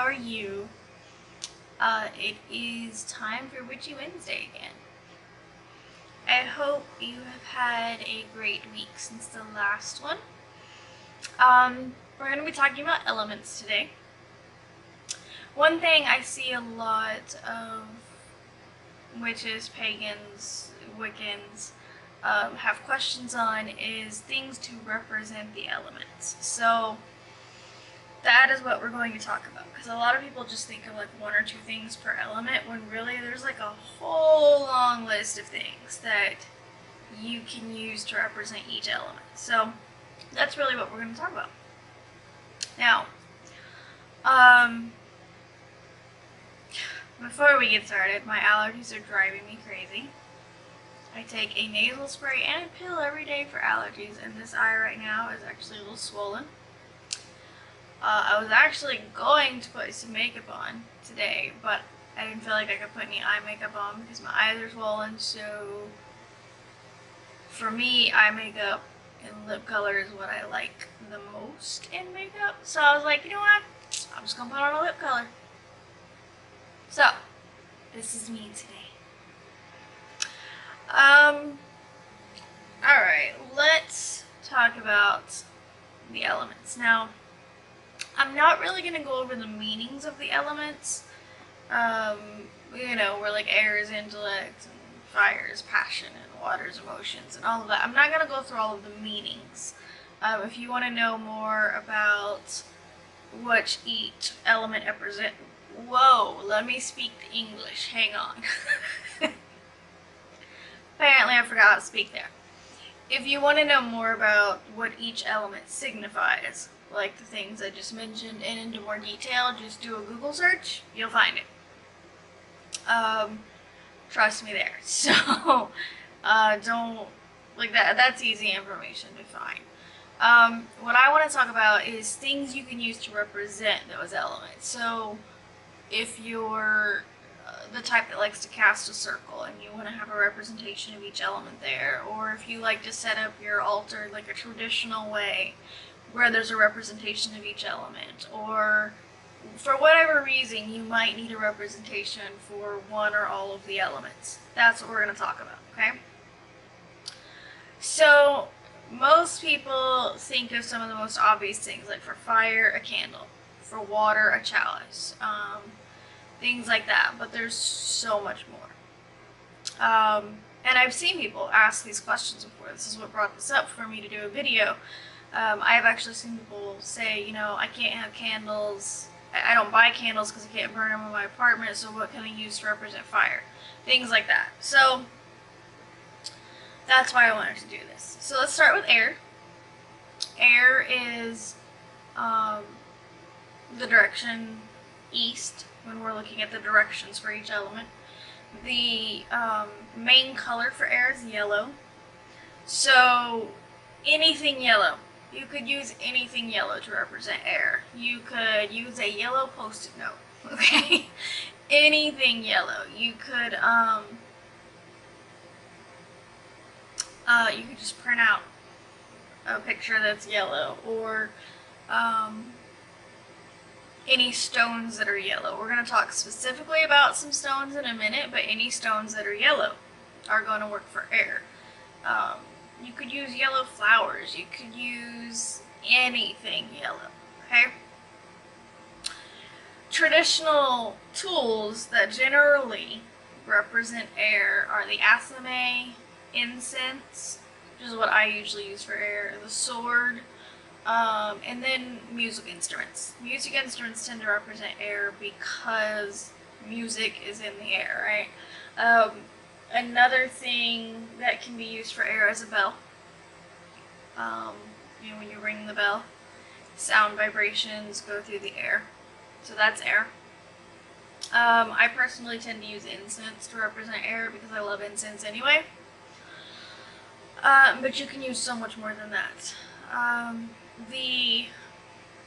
how are you? It is time for Witchy Wednesday again. I hope you have had a great week since the last one. We're going to be talking about elements today. One thing I see a lot of witches, pagans, Wiccans have questions on is things to represent the elements. So that is what we're going to talk about, because a lot of people just think of like one or two things per element, when really there's like a whole long list of things that you can use to represent each element. So that's really what we're going to talk about. Now, before we get started, my allergies are driving me crazy. I take a nasal spray and a pill every day for allergies, and this eye right now is actually a little swollen. I was actually going to put some makeup on today, but I didn't feel like I could put any eye makeup on because my eyes are swollen, so for me, eye makeup and lip color is what I like the most in makeup. So I was like, you know what, I'm just gonna put on a lip color. So, this is me today. Alright, let's talk about the elements. Now, I'm not really going to go over the meanings of the elements. You know, where like air is intellect, and fire is passion, and water is emotions, and all of that. I'm not going to go through all of the meanings. If you want to know more about what each element represents, whoa, let me speak the English, hang on. Apparently I forgot to speak there. If you want to know more about what each element signifies, like the things I just mentioned, and into more detail, just do a Google search, you'll find it. Trust me there. So, don't, like that's easy information to find. What I want to talk about is things you can use to represent those elements. So, if you're the type that likes to cast a circle and you want to have a representation of each element there, or if you like to set up your altar like a traditional way where there's a representation of each element, or for whatever reason you might need a representation for one or all of the elements. That's what we're going to talk about, okay? So most people think of some of the most obvious things, like for fire, a candle, for water, a chalice, things like that, but there's so much more. And I've seen people ask these questions before. This is what brought this up for me to do a video. I have actually seen people say, you know, I can't have candles, I don't buy candles because I can't burn them in my apartment, so what can I use to represent fire? Things like that. So that's why I wanted to do this. So let's start with air. Air is the direction east when we're looking at the directions for each element. The main color for air is yellow. So anything yellow. You could use anything yellow to represent air. You could use a yellow post-it note, okay? Anything yellow. You could just print out a picture that's yellow, or any stones that are yellow. We're going to talk specifically about some stones in a minute, but any stones that are yellow are going to work for air. You could use yellow flowers. You could use anything yellow, okay? Traditional tools that generally represent air are the asame, incense, which is what I usually use for air, the sword, and then music instruments. Music instruments tend to represent air because music is in the air, right? Another thing that can be used for air is a bell. You know, when you ring the bell, sound vibrations go through the air. So that's air. I personally tend to use incense to represent air because I love incense anyway. But you can use so much more than that. The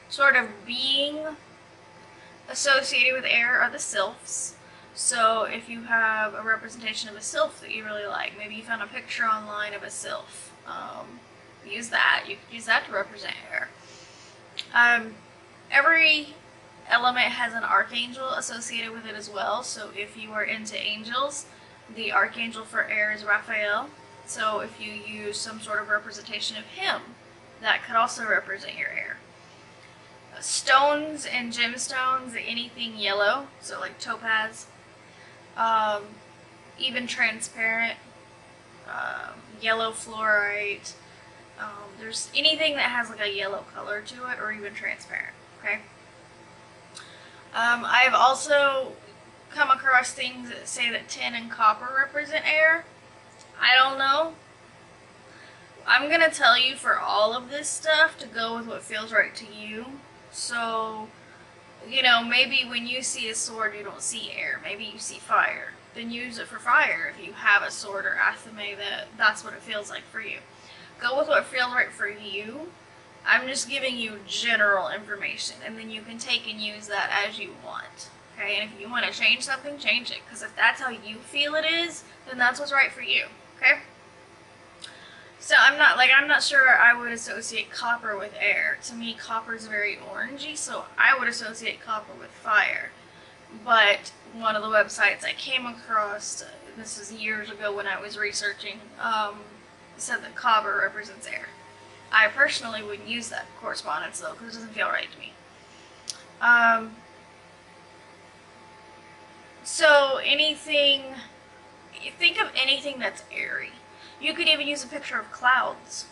sort of being associated with air are the sylphs. So if you have a representation of a sylph that you really like, maybe you found a picture online of a sylph, use that. You could use that to represent air. Every element has an archangel associated with it as well. So if you are into angels, the archangel for air is Raphael. So if you use some sort of representation of him, that could also represent your air. Stones and gemstones, anything yellow, so like topaz, even transparent, yellow fluorite. There's anything that has like a yellow color to it, or even transparent. Okay. I've also come across things that say that tin and copper represent air. I don't know. I'm gonna tell you for all of this stuff to go with what feels right to you. So, you know, maybe when you see a sword, you don't see air. Maybe you see fire. Then use it for fire. If you have a sword or athame, that's what it feels like for you. Go with what feels right for you. I'm just giving you general information, and then you can take and use that as you want. Okay, and if you want to change something, change it. Because if that's how you feel it is, then that's what's right for you. Okay? So I'm not sure I would associate copper with air. To me, copper is very orangey, so I would associate copper with fire. But one of the websites I came across, this is years ago when I was researching, said that copper represents air. I personally wouldn't use that correspondence though, because it doesn't feel right to me. So think of anything that's airy. You could even use a picture of clouds.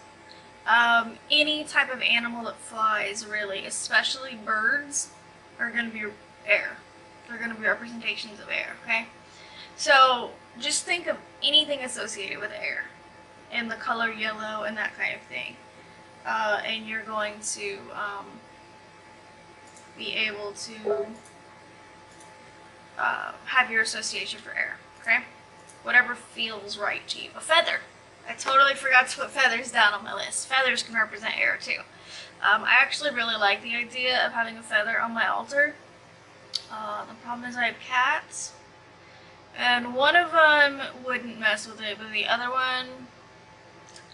Any type of animal that flies, really, especially birds, are going to be air. They're going to be representations of air, okay? So just think of anything associated with air and the color yellow and that kind of thing. And you're going to be able to have your association for air, okay? Whatever feels right to you. A feather. I totally forgot to put feathers down on my list. Feathers can represent air too. I actually really like the idea of having a feather on my altar. The problem is I have cats, and one of them wouldn't mess with it, but the other one,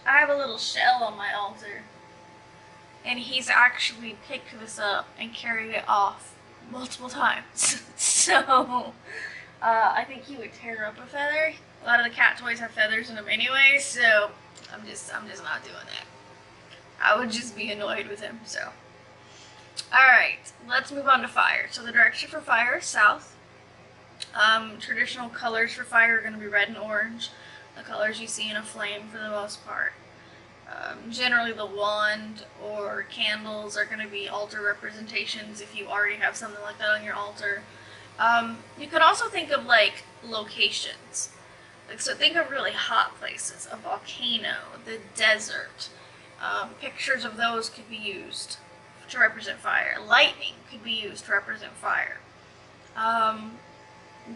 I have a little shell on my altar, and he's actually picked this up and carried it off multiple times. So I think he would tear up a feather. A lot of the cat toys have feathers in them anyway, so I'm just not doing that. I would just be annoyed with him, so. Alright, let's move on to fire. So the direction for fire is south. Traditional colors for fire are going to be red and orange. The colors you see in a flame for the most part. Generally the wand or candles are going to be altar representations if you already have something like that on your altar. You could also think of like locations. So think of really hot places, a volcano, the desert. Pictures of those could be used to represent fire. Lightning could be used to represent fire.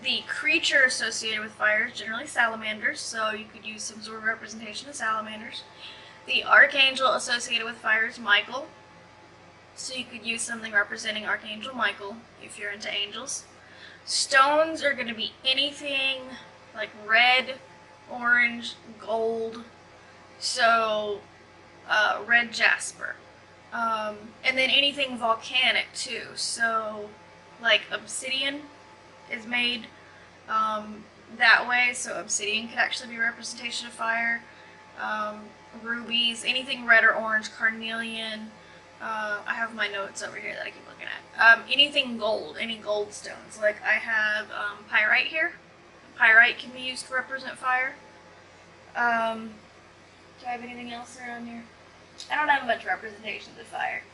The creature associated with fire is generally salamanders, so you could use some sort of representation of salamanders. The archangel associated with fire is Michael, so you could use something representing Archangel Michael if you're into angels. Stones are going to be anything like red, orange, gold, so red jasper. And then anything volcanic too, so like obsidian is made that way, so obsidian could actually be a representation of fire. Rubies, anything red or orange, carnelian. I have my notes over here that I keep looking at. Anything gold, any gold stones. Like I have pyrite here. Pyrite can be used to represent fire. Do I have anything else around here? I don't have much representations of fire.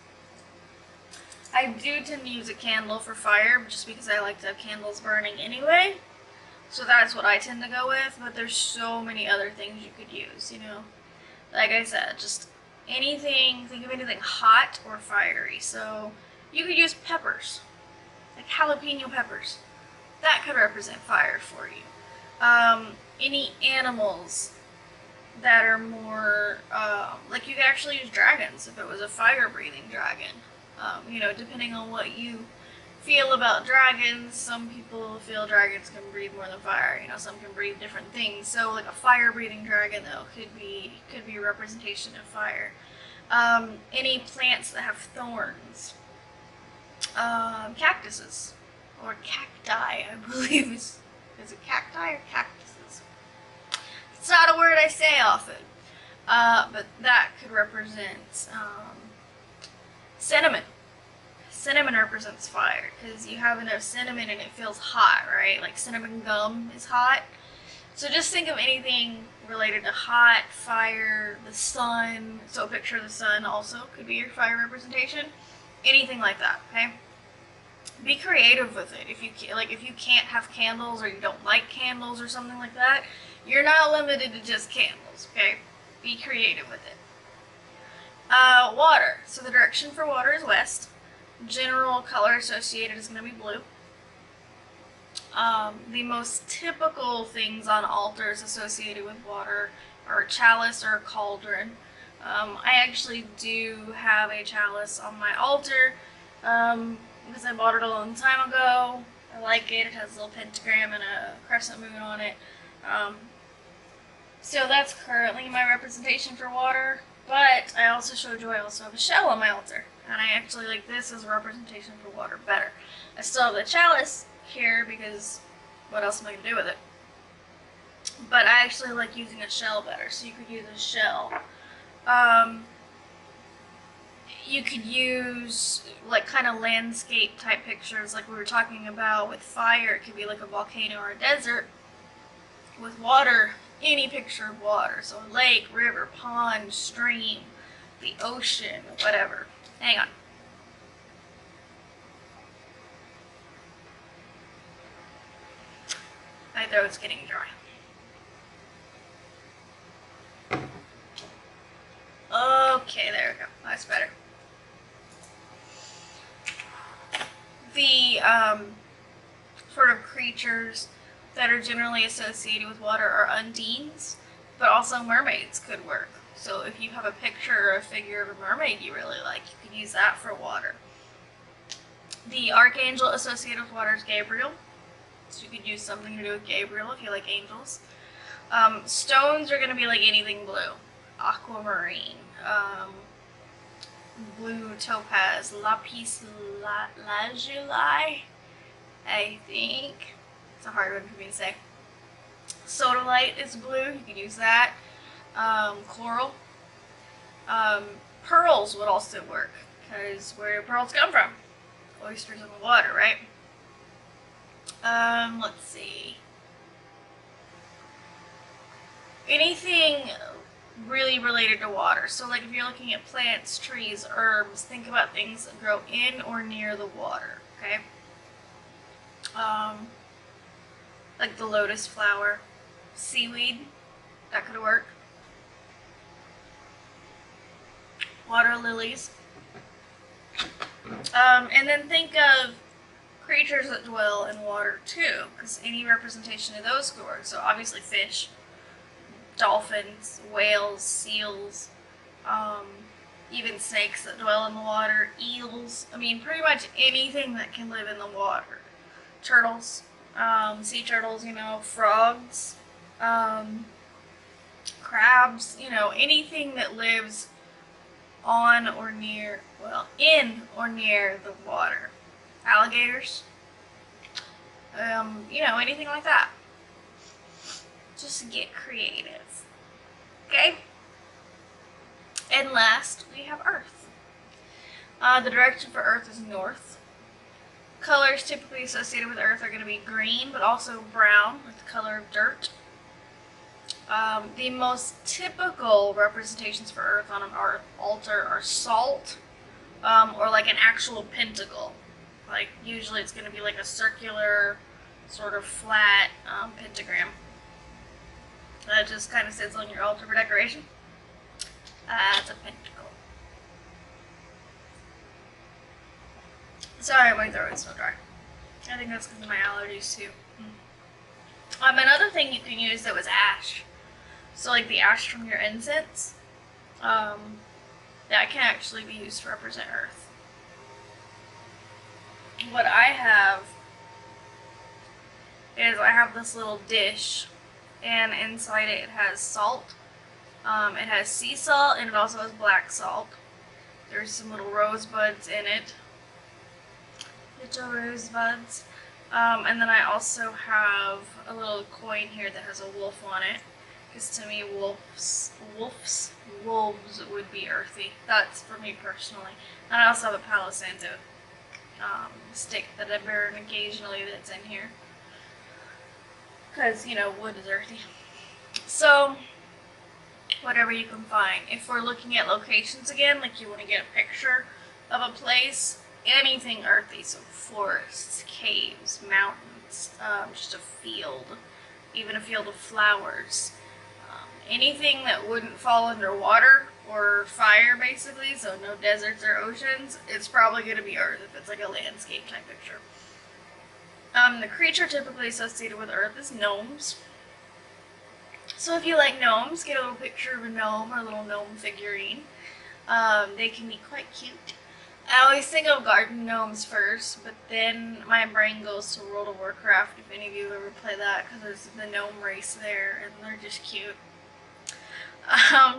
I do tend to use a candle for fire, just because I like to have candles burning anyway. So that's what I tend to go with, but there's so many other things you could use, you know. Like I said, just anything, think of anything hot or fiery. So you could use peppers, like jalapeno peppers. That could represent fire for you. Any animals that are more, like you could actually use dragons if it was a fire-breathing dragon. You know, depending on what you feel about dragons, some people feel dragons can breathe more than fire. You know, some can breathe different things. So, like a fire-breathing dragon, though, could be a representation of fire. Any plants that have thorns. Cactuses. Or cacti, I believe. Is it cacti or cactuses? It's not a word I say often. But that could represent cinnamon. Cinnamon represents fire because you have enough cinnamon and it feels hot, right? Like cinnamon gum is hot. So just think of anything related to hot, fire, the sun. So a picture of the sun also could be your fire representation. Anything like that, okay? Be creative with it. If you can't have candles or you don't like candles or something like that, you're not limited to just candles, okay? Be creative with it. Water. So the direction for water is west. General color associated is going to be blue. The most typical things on altars associated with water are a chalice or a cauldron. I actually do have a chalice on my altar because I bought it a long time ago. I like it. It has a little pentagram and a crescent moon on it. So that's currently my representation for water. But I also showed you I also have a shell on my altar. And I actually like this as a representation for water better. I still have the chalice here because what else am I going to do with it? But I actually like using a shell better. So you could use a shell. You could use like kind of landscape type pictures like we were talking about with fire. It could be like a volcano or a desert. With water, any picture of water. So a lake, river, pond, stream, the ocean, whatever. Hang on. My throat's getting dry. Okay, there we go. That's better. The sort of creatures that are generally associated with water are undines, but also mermaids could work. So if you have a picture or a figure of a mermaid you really like, you could use that for water. The archangel associated with water is Gabriel, so you could use something to do with Gabriel if you like angels. Stones are going to be like anything blue. Aquamarine, blue topaz, lapis lazuli, I think. It's a hard one for me to say. Sodalite is blue, you could use that. Coral. Pearls would also work, because where do pearls come from? Oysters in the water, right? Let's see. Anything really related to water. So like if you're looking at plants, trees, herbs, think about things that grow in or near the water, okay? Like the lotus flower, seaweed, that could work. Water lilies. And then think of creatures that dwell in water too, because any representation of those could work. So obviously fish, dolphins, whales, seals, even snakes that dwell in the water, eels. I mean, pretty much anything that can live in the water. Turtles, sea turtles, you know, frogs, crabs, you know, anything that lives on or near, well, in or near the water. Alligators, you know, anything like that. Just get creative. Okay? And last, we have Earth. The direction for Earth is north. Colors typically associated with Earth are going to be green, but also brown, like the color of dirt. The most typical representations for Earth on an altar are salt, or like an actual pentacle. Like, usually it's going to be like a circular, sort of flat pentagram. That just kind of sits on your altar for decoration. It's a pentacle. Sorry, my throat is so dry. I think that's because of my allergies too. Another thing you can use that was ash. So like the ash from your incense, that can actually be used to represent Earth. What I have is I have this little dish, and inside it has salt. It has sea salt, and it also has black salt. There's some little rosebuds in it. little rosebuds. And then I also have a little coin here that has a wolf on it. Because to me, wolves would be earthy. That's for me personally. And I also have a Palo Santo stick that I burn occasionally that's in here. Because, you know, wood is earthy. So, whatever you can find. If we're looking at locations again, like you want to get a picture of a place, anything earthy, so forests, caves, mountains, just a field, even a field of flowers. Anything that wouldn't fall under water or fire, basically, so no deserts or oceans, it's probably going to be earth if it's like a landscape type picture. The creature typically associated with earth is gnomes. So if you like gnomes, get a little picture of a gnome or a little gnome figurine. They can be quite cute. I always think of garden gnomes first, but then my brain goes to World of Warcraft, if any of you ever play that, because there's the gnome race there, and they're just cute.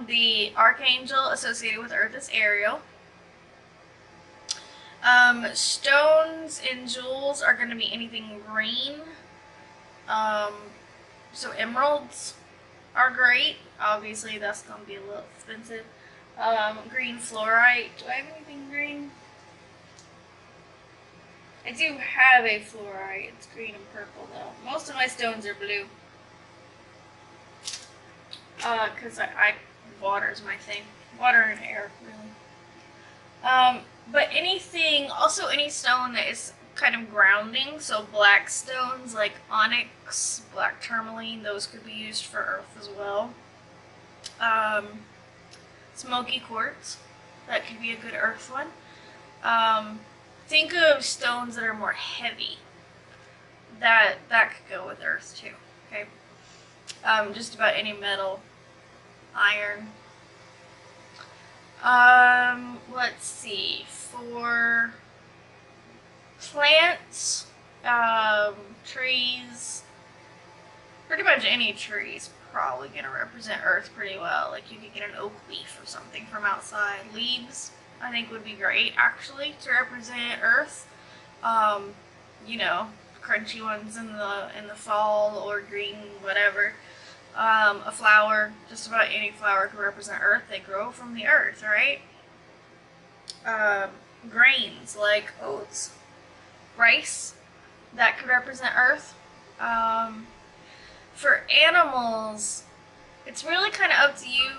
The archangel associated with earth is Ariel. Stones and jewels are going to be anything green. So emeralds are great. Obviously, that's going to be a little expensive. Green fluorite. Do I have anything green? I do have a fluorite. It's green and purple though. Most of my stones are blue. Because water's my thing. Water and air, really. But anything, also any stone that is kind of grounding, so black stones like onyx, black tourmaline, those could be used for earth as well. Smoky quartz, that could be a good earth one. Think of stones that are more heavy. That could go with earth too, okay? Just about any metal. Iron. Let's see, for plants, trees, pretty much any tree is probably going to represent earth pretty well. Like you could get an oak leaf or something from outside. Leaves, I think would be great actually to represent earth. You know, crunchy ones in the fall or green, whatever. A flower, just about any flower could represent earth. They grow from the earth, right? Grains like oats, rice, that could represent earth. For animals, it's really kind of up to you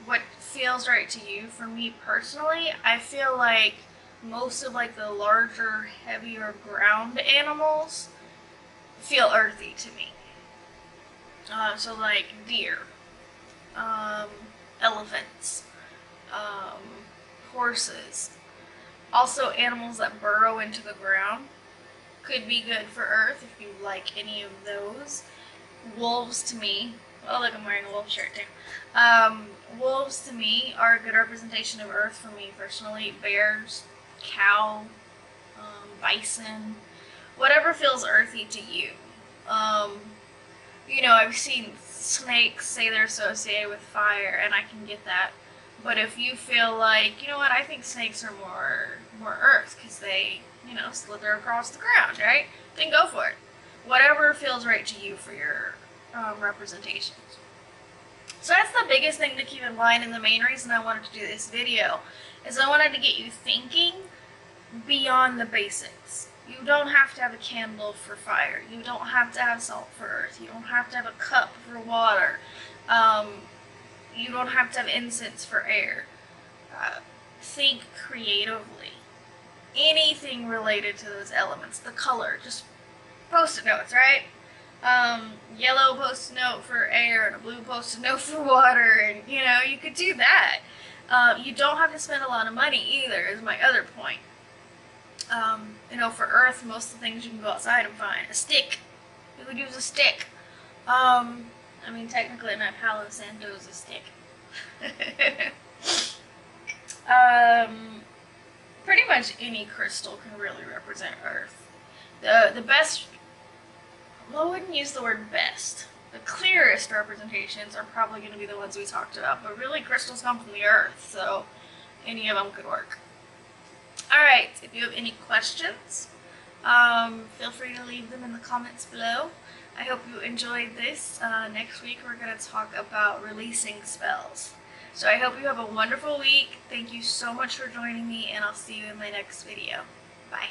what feels right to you. For me personally, I feel like most of like the larger, heavier ground animals feel earthy to me. So like deer, elephants, horses. Also animals that burrow into the ground could be good for earth if you like any of those. Wolves to me, oh look, I'm wearing a wolf shirt too. Wolves to me are a good representation of earth for me personally. Bears, cow, bison, whatever feels earthy to you. You know, I've seen snakes say they're associated with fire, and I can get that. But if you feel like, you know what, I think snakes are more earth because they, you know, slither across the ground, right? Then go for it. Whatever feels right to you for your representations. So that's the biggest thing to keep in mind, and the main reason I wanted to do this video is I wanted to get you thinking beyond the basics. You don't have to have a candle for fire. You don't have to have salt for earth. You don't have to have a cup for water. You don't have to have incense for air. Think creatively. Anything related to those elements. The color, just post-it notes, right? Yellow post-it note for air and a blue post-it note for water, and you know, you could do that. You don't have to spend a lot of money either, is my other point. You know, for earth, most of the things you can go outside and find. A stick. You could use a stick. I mean, technically my Palo Santo is a stick. Pretty much any crystal can really represent earth. The best, well, I wouldn't use the word best. The clearest representations are probably going to be the ones we talked about, but really crystals come from the earth, so any of them could work. Alright, if you have any questions, feel free to leave them in the comments below. I hope you enjoyed this. Next week we're going to talk about releasing spells. So I hope you have a wonderful week. Thank you so much for joining me, and I'll see you in my next video. Bye.